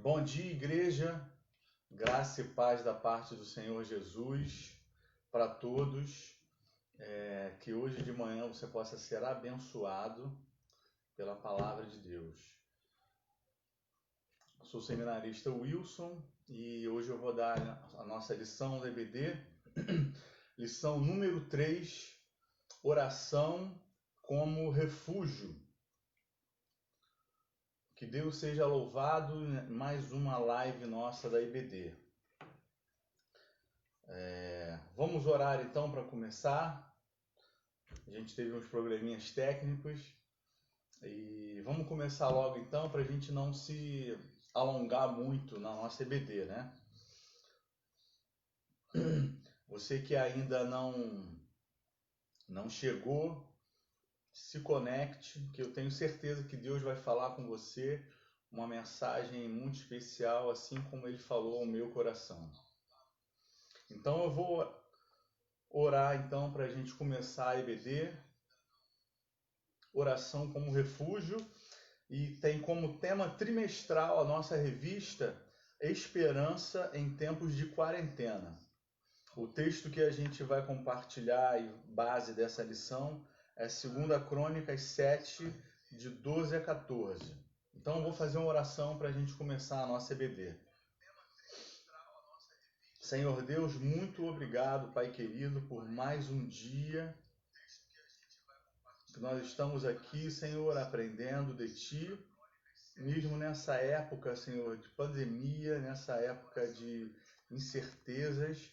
Bom dia, igreja. Graça e paz da parte do Senhor Jesus para todos. Que hoje de manhã você possa ser abençoado pela palavra de Deus. Sou o seminarista Wilson e hoje eu vou dar a nossa lição do EBD, lição número 3, oração como refúgio. Que Deus seja louvado em mais uma live nossa da IBD. Vamos orar então para começar. A gente teve uns probleminhas técnicos e vamos começar logo então para a gente não se alongar muito na nossa EBD, né? Você que ainda não chegou, se conecte, que eu tenho certeza que Deus vai falar com você uma mensagem muito especial, assim como Ele falou ao meu coração. Então eu vou orar então para a gente começar a EBD, oração como refúgio, e tem como tema trimestral a nossa revista Esperança em Tempos de Quarentena. O texto que a gente vai compartilhar e base dessa lição é 2 Crônicas 7, de 12 a 14. Então eu vou fazer uma oração para a gente começar a nossa EBD. Senhor Deus, muito obrigado, Pai querido, por mais um dia que nós estamos aqui, Senhor, aprendendo de Ti, mesmo nessa época, Senhor, de pandemia, nessa época de incertezas,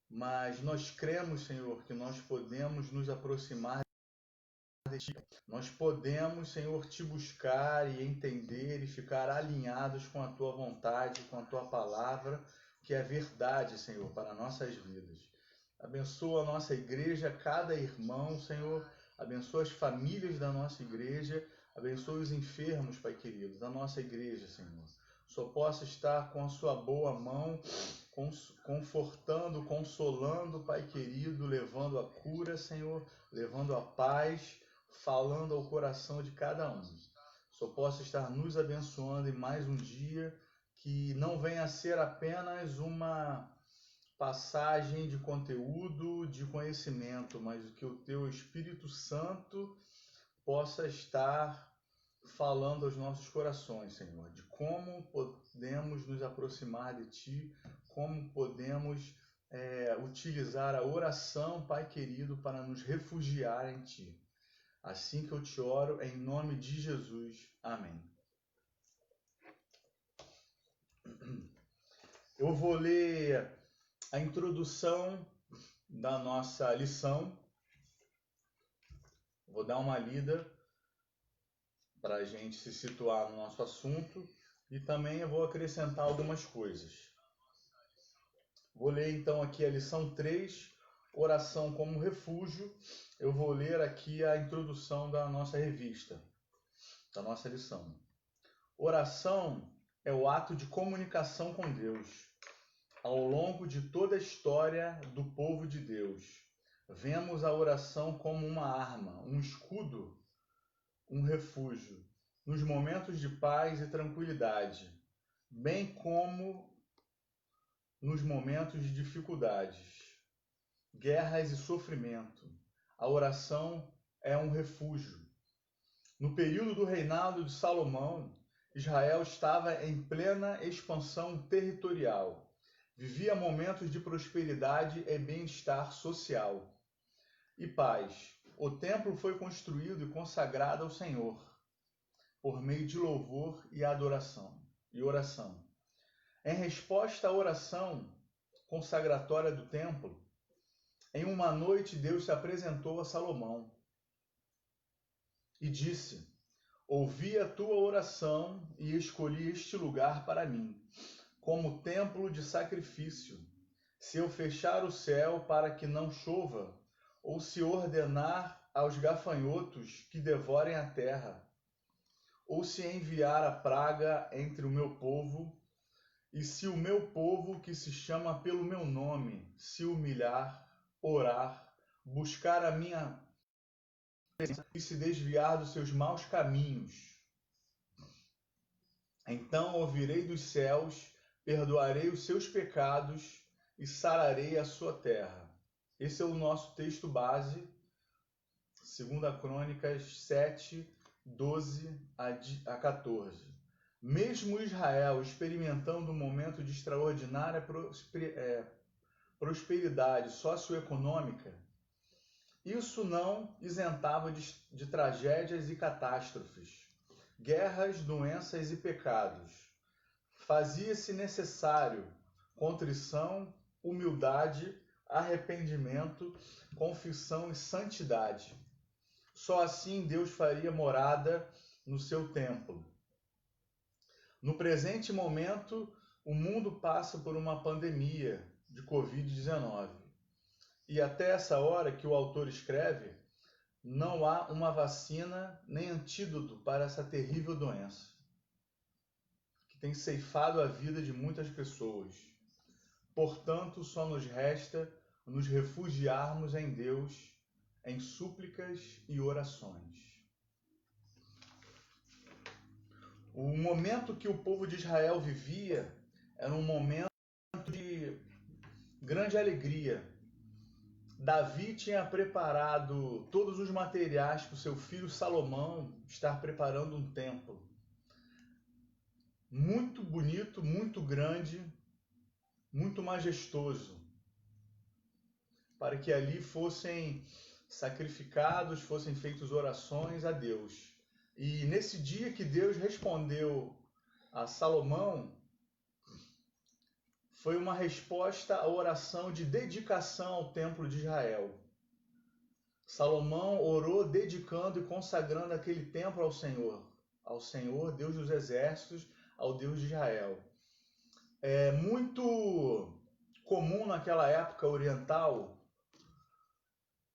mas nós cremos, Senhor, que nós podemos nos aproximar de Ti. Nós podemos, Senhor, Te buscar e entender e ficar alinhados com a Tua vontade, com a Tua palavra, que é verdade, Senhor, para nossas vidas. Abençoa a nossa igreja, cada irmão, Senhor. Abençoa as famílias da nossa igreja. Abençoa os enfermos, Pai querido, da nossa igreja, Senhor. Só possa estar com a sua boa mão, confortando, consolando, Pai querido, levando a cura, Senhor, levando a paz, falando ao coração de cada um. Só possa estar nos abençoando em mais um dia, que não venha a ser apenas uma passagem de conteúdo, de conhecimento, mas que o Teu Espírito Santo possa estar falando aos nossos corações, Senhor, de como podemos nos aproximar de Ti, como podemos utilizar a oração, Pai querido, para nos refugiar em Ti. Assim que eu te oro, em nome de Jesus. Amém. Eu vou ler a introdução da nossa lição. Vou dar uma lida para a gente se situar no nosso assunto e também eu vou acrescentar algumas coisas. Vou ler então aqui a lição 3, oração como refúgio. Eu vou ler aqui a introdução da nossa revista, da nossa lição. Oração é o ato de comunicação com Deus. Ao longo de toda a história do povo de Deus, vemos a oração como uma arma, um escudo, um refúgio, nos momentos de paz e tranquilidade, bem como nos momentos de dificuldades, guerras e sofrimento. A oração é um refúgio. No período do reinado de Salomão, Israel estava em plena expansão territorial. Vivia momentos de prosperidade e bem-estar social e paz. O templo foi construído e consagrado ao Senhor por meio de louvor e adoração e oração. Em resposta à oração consagratória do templo, em uma noite Deus se apresentou a Salomão e disse: ouvi a tua oração e escolhi este lugar para mim, como templo de sacrifício. Se eu fechar o céu para que não chova, ou se ordenar aos gafanhotos que devorem a terra, ou se enviar a praga entre o meu povo, e se o meu povo, que se chama pelo meu nome, se humilhar, orar, buscar a minha presença e se desviar dos seus maus caminhos, Então ouvirei dos céus, perdoarei os seus pecados e sararei a sua terra. Esse é o nosso texto base, 2 Crônicas 7, 12 a 14. Mesmo Israel experimentando um momento de extraordinária prosperidade socioeconômica, isso não isentava de tragédias e catástrofes, guerras, doenças e pecados. Fazia-se necessário contrição, humildade, arrependimento, confissão e santidade. Só assim Deus faria morada no seu templo. No presente momento, o mundo passa por uma pandemia de Covid-19. E até essa hora que o autor escreve, não há uma vacina nem antídoto para essa terrível doença, que tem ceifado a vida de muitas pessoas. Portanto, só nos resta nos refugiarmos em Deus, em súplicas e orações. O momento que o povo de Israel vivia era um momento de grande alegria. Davi tinha preparado todos os materiais para o seu filho Salomão estar preparando um templo. Muito bonito, muito grande, muito majestoso, para que ali fossem sacrificados, fossem feitas orações a Deus. E nesse dia que Deus respondeu a Salomão, foi uma resposta à oração de dedicação ao templo de Israel. Salomão orou dedicando e consagrando aquele templo ao Senhor, Deus dos exércitos, ao Deus de Israel. É muito comum naquela época oriental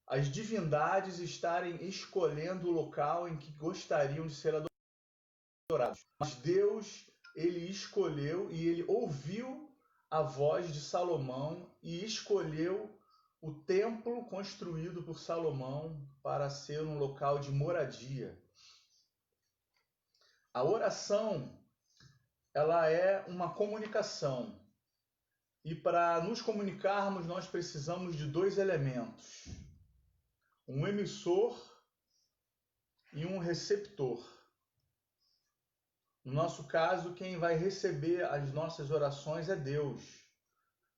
as divindades estarem escolhendo o local em que gostariam de ser adorados. Mas Deus, ele escolheu e ele ouviu a voz de Salomão e escolheu o templo construído por Salomão para ser um local de moradia. A oração, ela é uma comunicação. E para nos comunicarmos, nós precisamos de dois elementos: um emissor e um receptor. No nosso caso, quem vai receber as nossas orações é Deus,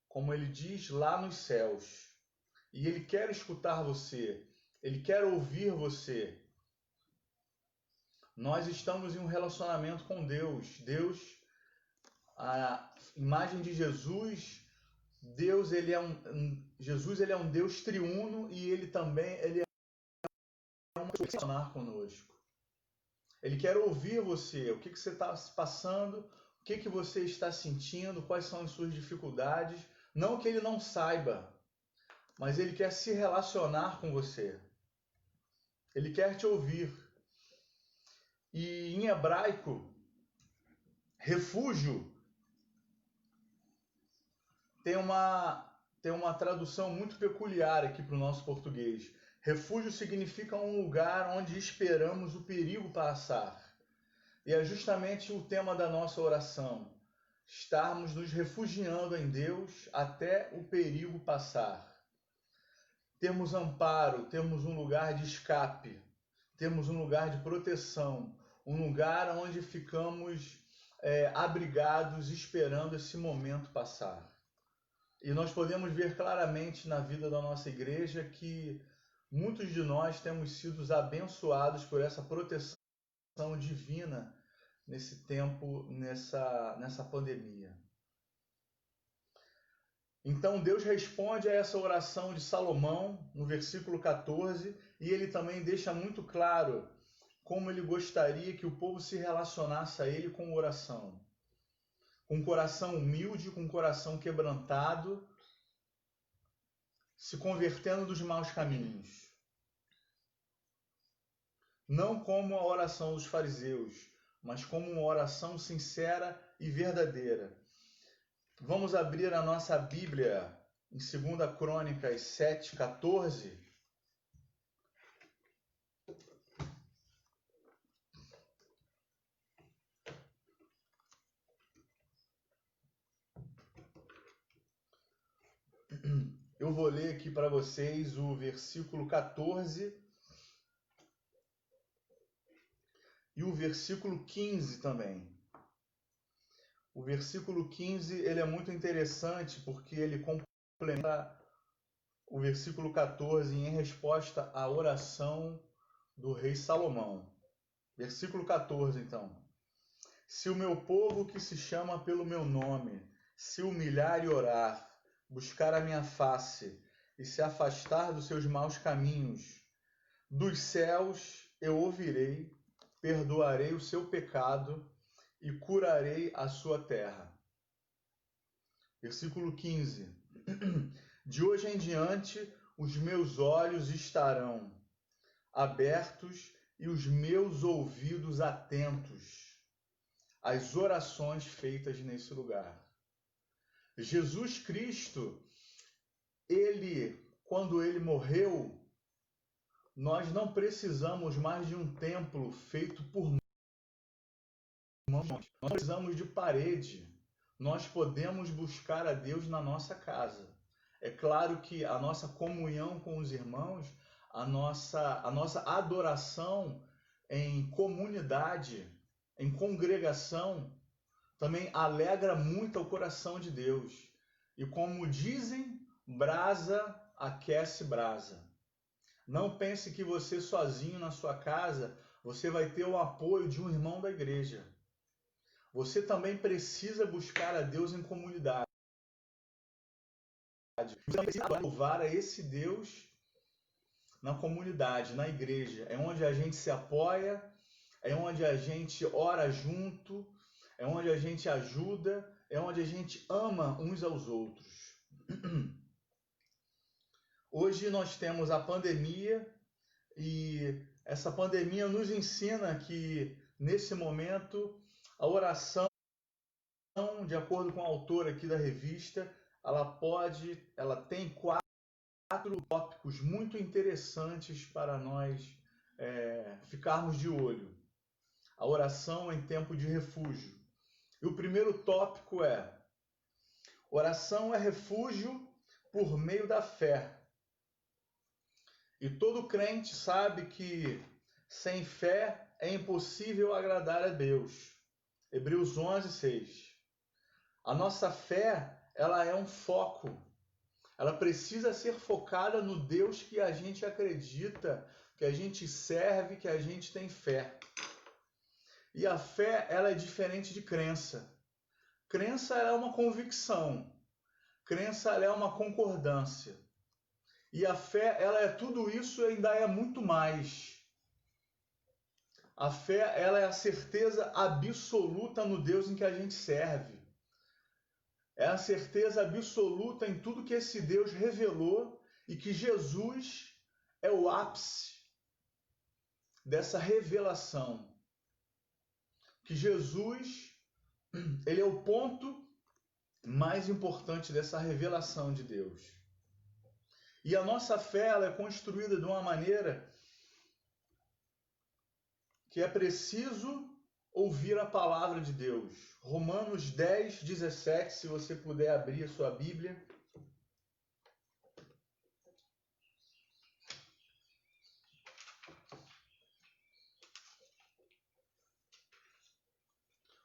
como ele diz lá nos céus. E ele quer escutar você, ele quer ouvir você. Nós estamos em um relacionamento com Deus. Deus, a imagem de Jesus, Deus, Jesus, ele é um Deus triuno e ele é um relacionar conosco. Ele quer ouvir você, o que você está passando, o que você está sentindo, quais são as suas dificuldades. Não que ele não saiba, mas ele quer se relacionar com você. Ele quer te ouvir. E em hebraico, refúgio tem uma tradução muito peculiar aqui para o nosso português. Refúgio significa um lugar onde esperamos o perigo passar. E é justamente o tema da nossa oração. Estarmos nos refugiando em Deus até o perigo passar. Temos amparo, temos um lugar de escape, temos um lugar de proteção, um lugar onde ficamos abrigados esperando esse momento passar. E nós podemos ver claramente na vida da nossa igreja que muitos de nós temos sido abençoados por essa proteção divina nesse tempo, nessa pandemia. Então Deus responde a essa oração de Salomão no versículo 14 e ele também deixa muito claro como ele gostaria que o povo se relacionasse a ele com oração. Com um coração humilde, com um coração quebrantado, se convertendo dos maus caminhos. Não como a oração dos fariseus, mas como uma oração sincera e verdadeira. Vamos abrir a nossa Bíblia em 2 Crônicas 7, 14. aqui para vocês o versículo 14 e o versículo 15 também. O versículo 15 ele é muito interessante porque ele complementa o versículo 14 em resposta à oração do rei Salomão. Versículo 14, então. Se o meu povo que se chama pelo meu nome se humilhar e orar, buscar a minha face e se afastar dos seus maus caminhos, dos céus eu ouvirei, perdoarei o seu pecado e curarei a sua terra. Versículo 15. De hoje em diante os meus olhos estarão abertos e os meus ouvidos atentos às orações feitas nesse lugar. Jesus Cristo, quando ele morreu, nós não precisamos mais de um templo feito por mãos, nós precisamos de parede. Nós podemos buscar a Deus na nossa casa. É claro que a nossa comunhão com os irmãos, a nossa adoração em comunidade, em congregação, também alegra muito o coração de Deus. E como dizem, brasa aquece brasa. Não pense que você sozinho na sua casa, você vai ter o apoio de um irmão da igreja. Você também precisa buscar a Deus em comunidade. Você precisa louvar a esse Deus na comunidade, na igreja. É onde a gente se apoia, é onde a gente ora junto, é onde a gente ajuda, é onde a gente ama uns aos outros. Hoje nós temos a pandemia e essa pandemia nos ensina que, nesse momento, a oração, de acordo com a autora aqui da revista, ela tem 4 tópicos muito interessantes para nós ficarmos de olho. A oração em tempo de refúgio. E o primeiro tópico é: oração é refúgio por meio da fé. E todo crente sabe que sem fé é impossível agradar a Deus. Hebreus 11, 6. A nossa fé, ela é um foco. Ela precisa ser focada no Deus que a gente acredita, que a gente serve, que a gente tem fé. E a fé, ela é diferente de crença. Crença, ela é uma convicção. Crença, ela é uma concordância. E a fé, ela é tudo isso e ainda é muito mais. A fé, ela é a certeza absoluta no Deus em que a gente serve. É a certeza absoluta em tudo que esse Deus revelou e que Jesus é o ápice dessa revelação. Que Jesus, ele é o ponto mais importante dessa revelação de Deus. E a nossa fé, ela é construída de uma maneira que é preciso ouvir a palavra de Deus. Romanos 10, 17, se você puder abrir a sua Bíblia.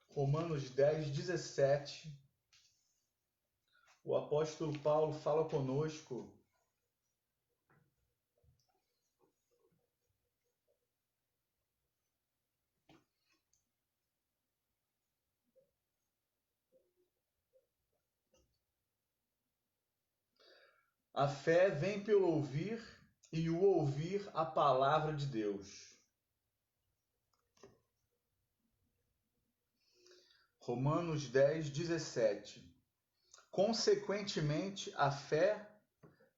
Romanos 10, 17. O apóstolo Paulo fala conosco a fé vem pelo ouvir e o ouvir a palavra de Deus. Romanos 10, 17. Consequentemente, a fé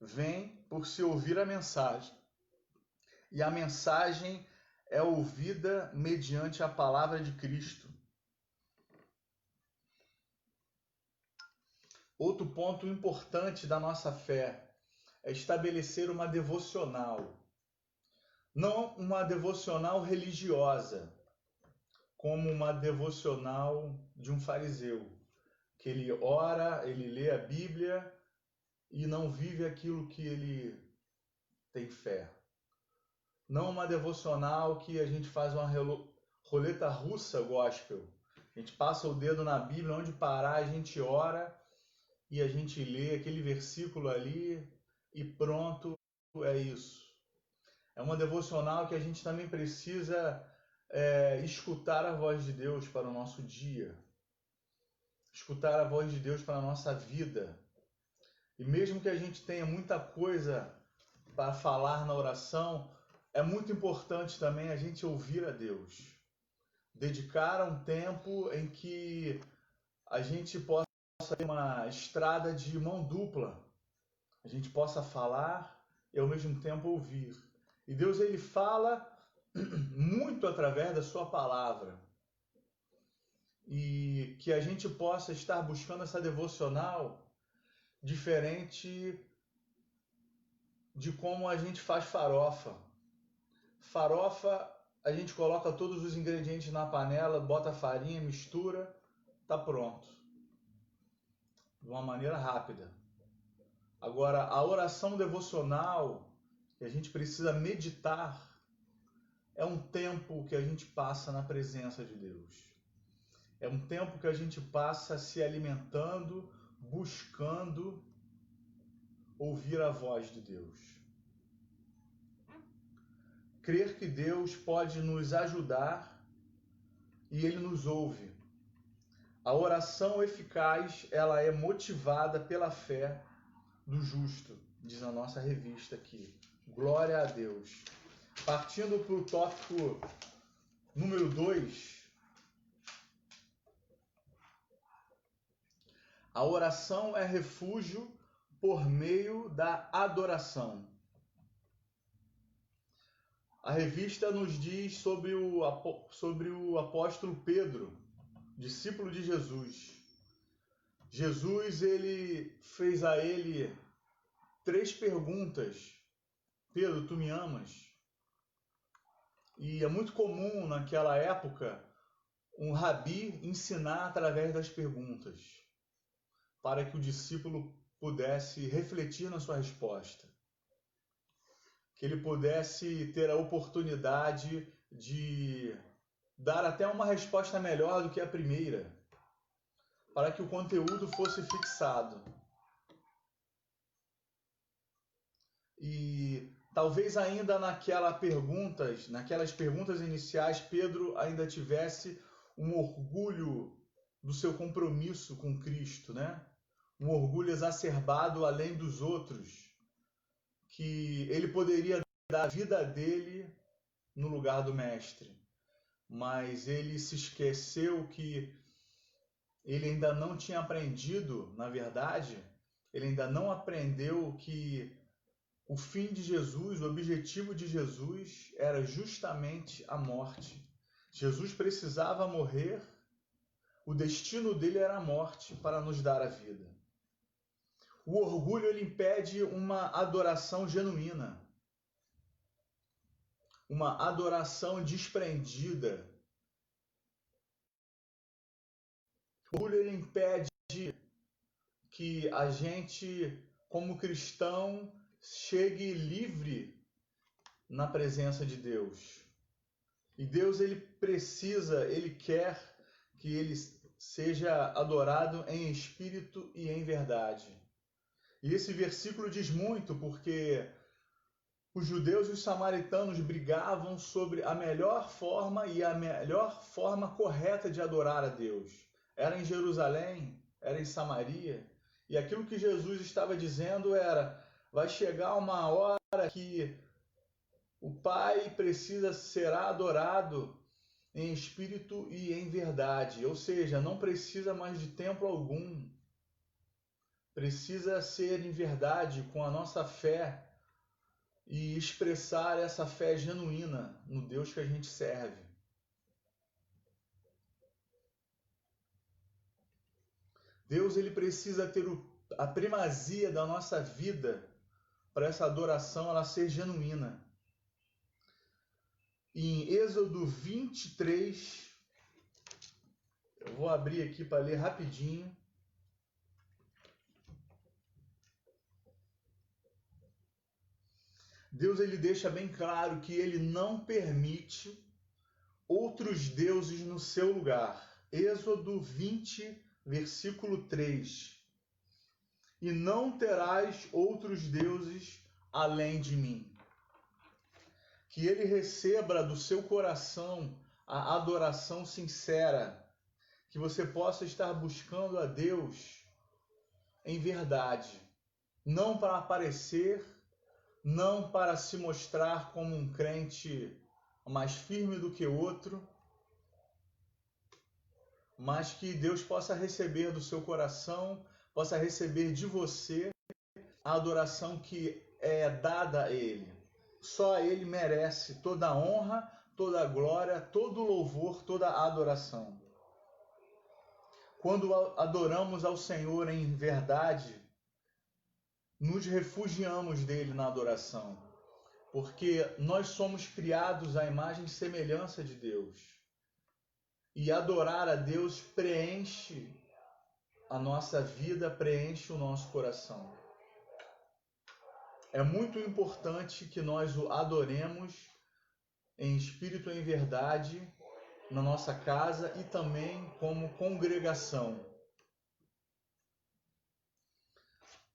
vem por se ouvir a mensagem. E a mensagem é ouvida mediante a palavra de Cristo. Outro ponto importante da nossa fé é estabelecer uma devocional. Não uma devocional religiosa, como uma devocional de um fariseu, que ele ora, ele lê a Bíblia e não vive aquilo que ele tem fé. Não uma devocional que a gente faz uma roleta russa gospel. A gente passa o dedo na Bíblia, onde parar a gente ora e a gente lê aquele versículo ali e pronto, é isso. É uma devocional que a gente também precisa escutar a voz de Deus para o nosso dia. Escutar a voz de Deus para a nossa vida. E mesmo que a gente tenha muita coisa para falar na oração, é muito importante também a gente ouvir a Deus. Dedicar um tempo em que a gente possa ter uma estrada de mão dupla. A gente possa falar e ao mesmo tempo ouvir. E Deus, ele fala muito através da sua palavra. E que a gente possa estar buscando essa devocional diferente de como a gente faz farofa. Farofa, a gente coloca todos os ingredientes na panela, bota a farinha, mistura, tá pronto. De uma maneira rápida. Agora, a oração devocional, que a gente precisa meditar, é um tempo que a gente passa na presença de Deus. É um tempo que a gente passa se alimentando, buscando ouvir a voz de Deus. Crer que Deus pode nos ajudar e Ele nos ouve. A oração eficaz, ela é motivada pela fé do justo, diz a nossa revista aqui. Glória a Deus. Partindo para o tópico número 2, a oração é refúgio por meio da adoração. A revista nos diz sobre o apóstolo Pedro, discípulo de Jesus. Jesus, ele fez a ele 3 perguntas. Pedro, tu me amas? E é muito comum naquela época um rabi ensinar através das perguntas, para que o discípulo pudesse refletir na sua resposta. Que ele pudesse ter a oportunidade de dar até uma resposta melhor do que a primeira, para que o conteúdo fosse fixado. E talvez ainda naquelas perguntas iniciais, Pedro ainda tivesse um orgulho do seu compromisso com Cristo, né? Um orgulho exacerbado além dos outros, que ele poderia dar a vida dele no lugar do mestre. Mas ele se esqueceu que ele ainda não tinha aprendido, na verdade, ele ainda não aprendeu que o fim de Jesus, o objetivo de Jesus era justamente a morte. Jesus precisava morrer, o destino dele era a morte para nos dar a vida. O orgulho, ele impede uma adoração genuína, uma adoração desprendida. O orgulho, ele impede que a gente, como cristão, chegue livre na presença de Deus. E Deus, ele quer que ele seja adorado em espírito e em verdade. E esse versículo diz muito porque os judeus e os samaritanos brigavam sobre a melhor forma e a melhor forma correta de adorar a Deus. Era em Jerusalém, era em Samaria. E aquilo que Jesus estava dizendo era: vai chegar uma hora que o Pai precisa ser adorado em espírito e em verdade. Ou seja, não precisa mais de templo algum. Precisa ser em verdade com a nossa fé e expressar essa fé genuína no Deus que a gente serve. Deus, ele precisa ter a primazia da nossa vida para essa adoração ela ser genuína. Em Êxodo 23, eu vou abrir aqui para ler rapidinho. Deus ele deixa bem claro que ele não permite outros deuses no seu lugar. Êxodo 20, versículo 3. E não terás outros deuses além de mim. Que ele receba do seu coração a adoração sincera, que você possa estar buscando a Deus em verdade, não para aparecer, não para se mostrar como um crente mais firme do que outro, mas que Deus possa receber do seu coração, possa receber de você a adoração que é dada a Ele. Só Ele merece toda a honra, toda a glória, todo o louvor, toda a adoração. Quando adoramos ao Senhor em verdade, nos refugiamos dele na adoração, porque nós somos criados à imagem e semelhança de Deus. E adorar a Deus preenche a nossa vida, preenche o nosso coração. É muito importante que nós o adoremos em espírito e em verdade, na nossa casa e também como congregação.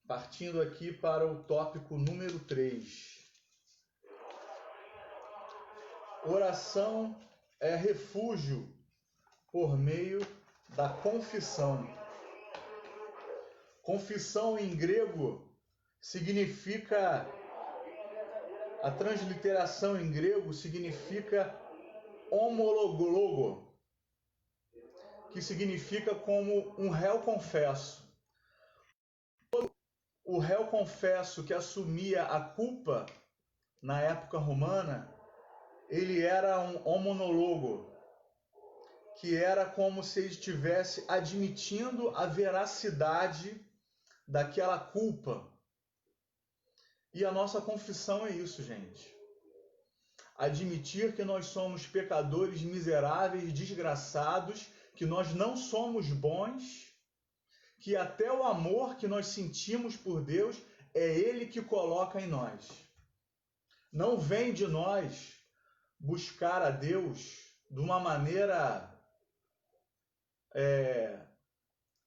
Partindo aqui para o tópico número 3. Oração é refúgio por meio da confissão. Confissão em grego significa, a transliteração em grego significa homologo, que significa como um réu confesso. O réu confesso que assumia a culpa na época romana, ele era um homonologo, que era como se ele estivesse admitindo a veracidade daquela culpa. E a nossa confissão é isso, gente. Admitir que nós somos pecadores miseráveis, desgraçados, que nós não somos bons, que até o amor que nós sentimos por Deus é Ele que coloca em nós. Não vem de nós buscar a Deus de uma maneira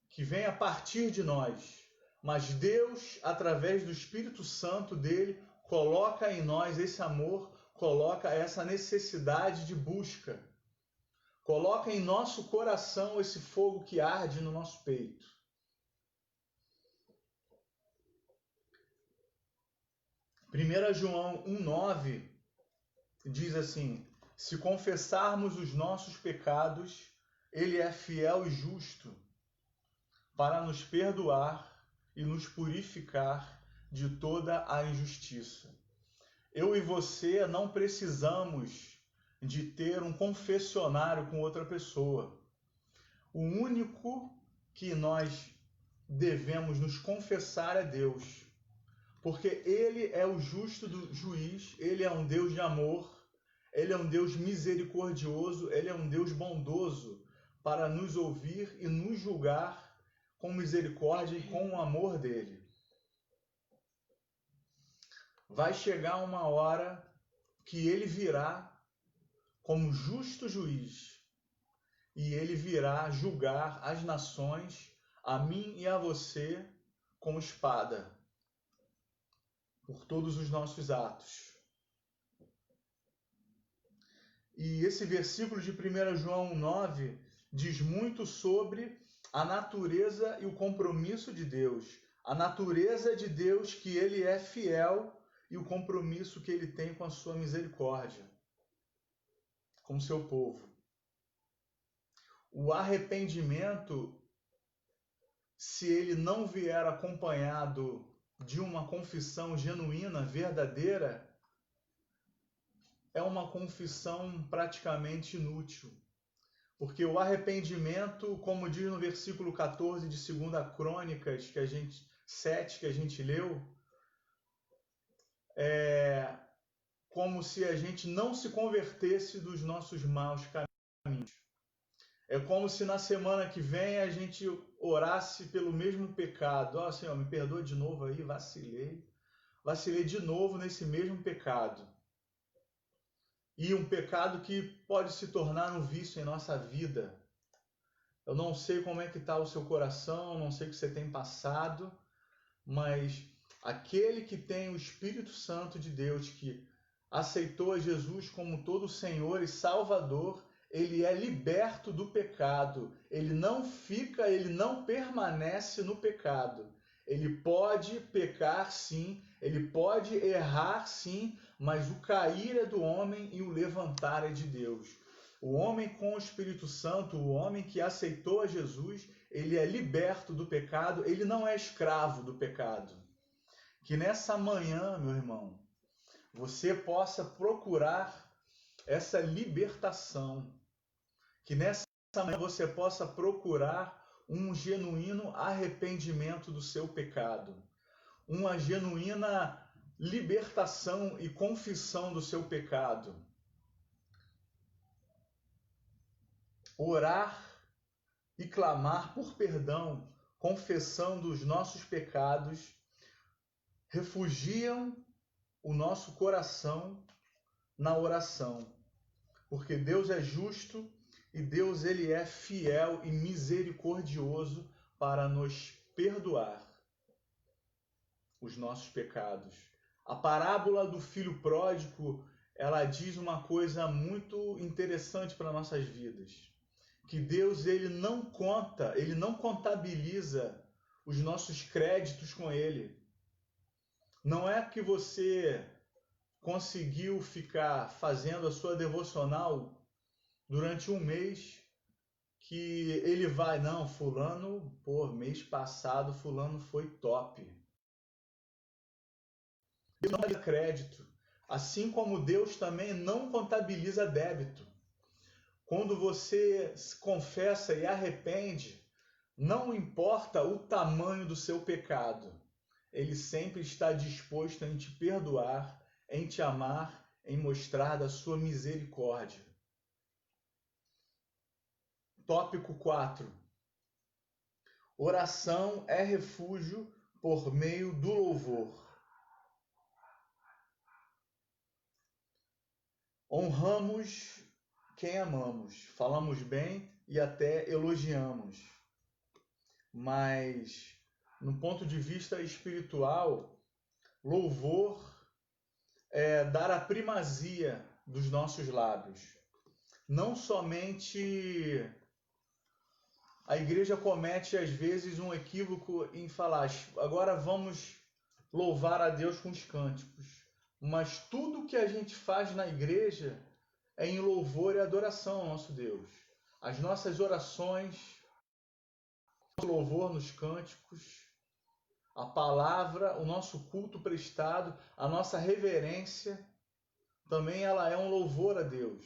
que vem a partir de nós, mas Deus, através do Espírito Santo dele, coloca em nós esse amor, coloca essa necessidade de busca, coloca em nosso coração esse fogo que arde no nosso peito. Primeira João 1,9 diz assim: se confessarmos os nossos pecados, Ele é fiel e justo para nos perdoar e nos purificar de toda a injustiça. Eu e você não precisamos de ter um confessionário com outra pessoa. O único que nós devemos nos confessar é Deus, porque Ele é o justo do juiz, Ele é um Deus de amor, Ele é um Deus misericordioso, Ele é um Deus bondoso para nos ouvir e nos julgar com misericórdia e com o amor dele. Vai chegar uma hora que ele virá como justo juiz e ele virá julgar as nações, a mim e a você, com espada, por todos os nossos atos. E esse versículo de 1 João 9 diz muito sobre a natureza e o compromisso de Deus. A natureza de Deus, que ele é fiel, e o compromisso que ele tem com a sua misericórdia, com o seu povo. O arrependimento, se ele não vier acompanhado de uma confissão genuína, verdadeira, é uma confissão praticamente inútil. Porque o arrependimento, como diz no versículo 14 de 2 Crônicas, 7, que a gente leu, é como se a gente não se convertesse dos nossos maus caminhos. É como se na semana que vem a gente orasse pelo mesmo pecado. Senhor, me perdoa de novo aí, vacilei. vacilei de novo nesse mesmo pecado. E um pecado que pode se tornar um vício em nossa vida. Eu não sei como é que está o seu coração, não sei o que você tem passado, mas aquele que tem o Espírito Santo de Deus, que aceitou a Jesus como todo Senhor e Salvador, ele é liberto do pecado. Ele não permanece no pecado. Ele pode pecar sim, ele pode errar sim, mas o cair é do homem e o levantar é de Deus. O homem com o Espírito Santo, o homem que aceitou a Jesus, ele é liberto do pecado, ele não é escravo do pecado. Que nessa manhã, meu irmão, você possa procurar essa libertação. Que nessa manhã você possa procurar um genuíno arrependimento do seu pecado. Uma genuína libertação e confissão do seu pecado. Orar e clamar por perdão, confessando os nossos pecados, refugiam o nosso coração na oração, porque Deus é justo e Deus ele é fiel e misericordioso para nos perdoar os nossos pecados. A parábola do filho pródigo, ela diz uma coisa muito interessante para nossas vidas. Que Deus ele não contabiliza os nossos créditos com ele. Não é que você conseguiu ficar fazendo a sua devocional durante um mês que ele vai, não, fulano, mês passado fulano foi top. Deus não dá crédito, assim como Deus também não contabiliza débito. Quando você se confessa e arrepende, não importa o tamanho do seu pecado, ele sempre está disposto em te perdoar, em te amar, em mostrar da sua misericórdia. Tópico 4. Oração é refúgio por meio do louvor. Honramos quem amamos, falamos bem e até elogiamos. Mas, no ponto de vista espiritual, louvor é dar a primazia dos nossos lábios. Não somente a igreja comete às vezes um equívoco em falar, agora vamos louvar a Deus com os cânticos. Mas tudo que a gente faz na igreja é em louvor e adoração ao nosso Deus. As nossas orações, o louvor nos cânticos, a palavra, o nosso culto prestado, a nossa reverência, também ela é um louvor a Deus.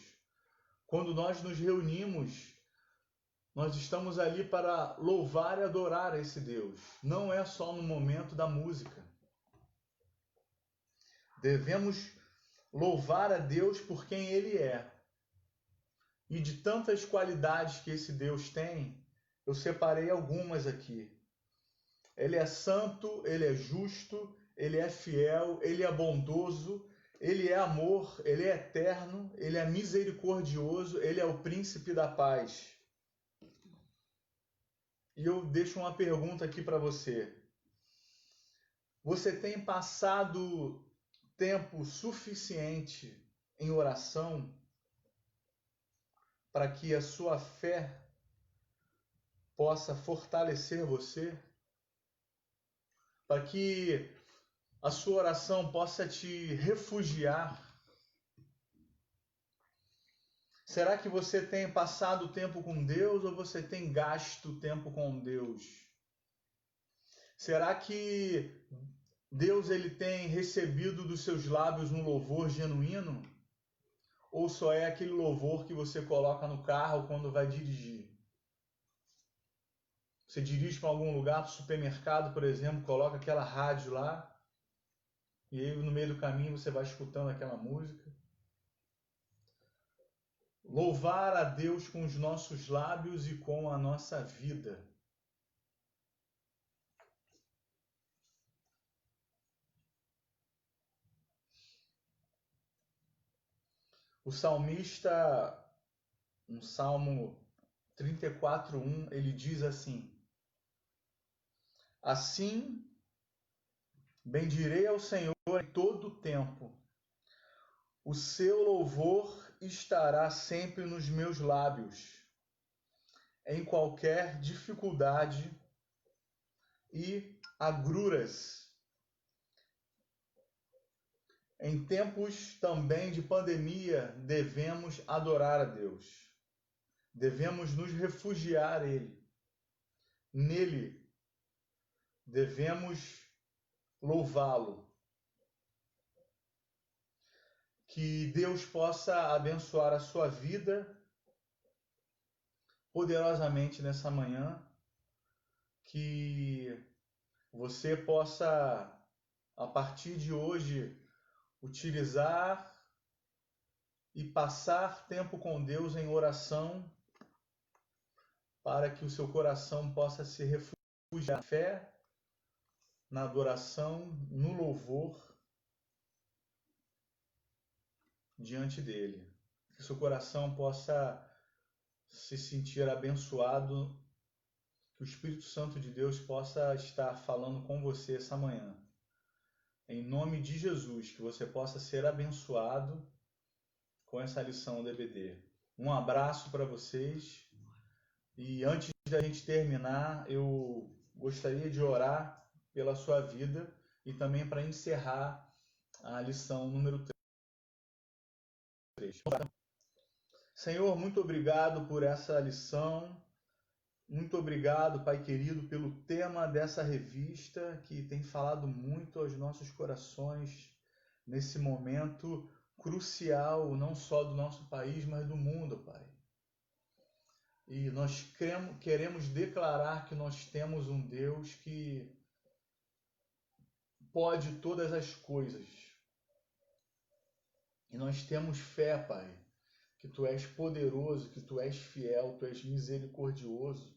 Quando nós nos reunimos, nós estamos ali para louvar e adorar a esse Deus. Não é só no momento da música. Devemos louvar a Deus por quem Ele é. E de tantas qualidades que esse Deus tem, eu separei algumas aqui. Ele é santo, Ele é justo, Ele é fiel, Ele é bondoso, Ele é amor, Ele é eterno, Ele é misericordioso, Ele é o príncipe da paz. E eu deixo uma pergunta aqui para você. Você tem passado tempo suficiente em oração para que a sua fé possa fortalecer você? Para que a sua oração possa te refugiar? Será que você tem passado tempo com Deus ou você tem gasto tempo com Deus? Será que Deus ele tem recebido dos seus lábios um louvor genuíno? Ou só é aquele louvor que você coloca no carro quando vai dirigir? Você dirige para algum lugar, para o supermercado, por exemplo, coloca aquela rádio lá, e aí no meio do caminho você vai escutando aquela música. Louvar a Deus com os nossos lábios e com a nossa vida. O salmista, no Salmo 34:1, ele diz assim: assim bendirei ao Senhor em todo o tempo. O seu louvor estará sempre nos meus lábios. Em qualquer dificuldade e agruras. Em tempos também de pandemia, devemos adorar a Deus. Devemos nos refugiar nele. Devemos louvá-lo. Que Deus possa abençoar a sua vida poderosamente nessa manhã. Que você possa, a partir de hoje, utilizar e passar tempo com Deus em oração, para que o seu coração possa se refugiar na fé, na adoração, no louvor diante dele. Que o seu coração possa se sentir abençoado, que o Espírito Santo de Deus possa estar falando com você essa manhã. Em nome de Jesus, que você possa ser abençoado com essa lição do EBD. Um abraço para vocês. E antes da gente terminar, eu gostaria de orar pela sua vida e também para encerrar a lição número 3. Senhor, muito obrigado por essa lição. Muito obrigado, Pai querido, pelo tema dessa revista que tem falado muito aos nossos corações nesse momento crucial, não só do nosso país, mas do mundo, Pai. E nós queremos declarar que nós temos um Deus que pode todas as coisas. E nós temos fé, Pai, que Tu és poderoso, que Tu és fiel, Tu és misericordioso.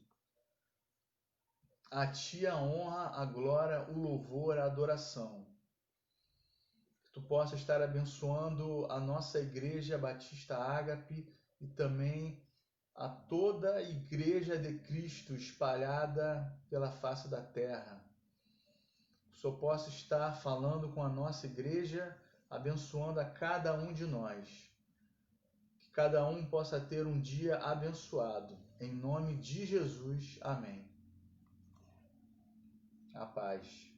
A Ti a honra, a glória, o louvor, a adoração. Que Tu possa estar abençoando a nossa Igreja Batista Ágape e também a toda a Igreja de Cristo espalhada pela face da terra. Que o Senhor possa estar falando com a nossa Igreja, abençoando a cada um de nós. Que cada um possa ter um dia abençoado. Em nome de Jesus. Amém. A paz.